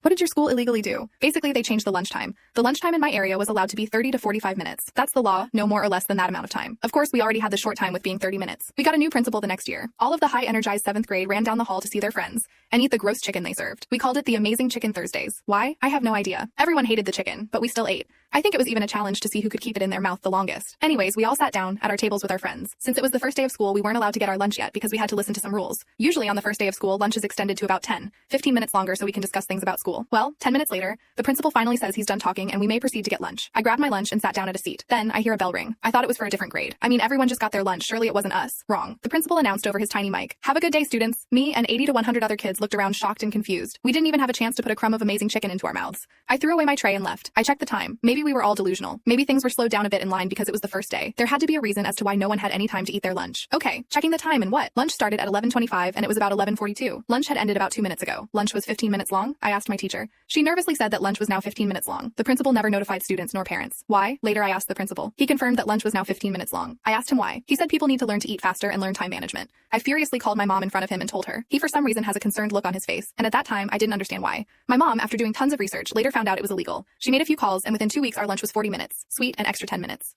What did your school illegally do? Basically, they changed the lunchtime. The lunchtime in my area was allowed to be 30 to 45 minutes. That's the law, no more or less than that amount of time. Of course, we already had the short time with being 30 minutes. We got a new principal the next year. All of the high-energized 7th grade ran down the hall to see their friends and eat the gross chicken they served. We called it the Amazing Chicken Thursdays. Why? I have no idea. Everyone hated the chicken, but we still ate. I think it was even a challenge to see who could keep it in their mouth the longest. Anyways, we all sat down at our tables with our friends. Since it was the first day of school, we weren't allowed to get our lunch yet because we had to listen to some rules. Usually on the first day of school, lunch is extended to about 15 minutes longer so we can discuss things about school. Well, 10 minutes later, the principal finally says he's done talking and we may proceed to get lunch. I grabbed my lunch and sat down at a seat. Then I hear a bell ring. I thought it was for a different grade. I mean, everyone just got their lunch. Surely it wasn't us. Wrong. The principal announced over his tiny mic, "Have a good day, students." Me and 80 to 100 other kids looked around shocked and confused. We didn't even have a chance to put a crumb of amazing chicken into our mouths. I threw away my tray and left. I checked the time. Maybe we were all delusional. Maybe things were slowed down a bit in line because it was the first day. There had to be a reason as to why no one had any time to eat their lunch. Okay, checking the time and what? Lunch started at 11:25 and it was about 11:42. Lunch had ended about 2 minutes ago. Lunch was 15 minutes long? I asked my teacher. She nervously said that lunch was now 15 minutes long. The principal never notified students nor parents. Why? Later I asked the principal. He confirmed that lunch was now 15 minutes long. I asked him why. He said people need to learn to eat faster and learn time management. I furiously called my mom in front of him and told her. He for some reason has a concerned look on his face, and at that time I didn't understand why. My mom, after doing tons of research, later found out it was illegal. She made a few calls and within 2 weeks our lunch was 40 minutes. Sweet, an extra 10 minutes.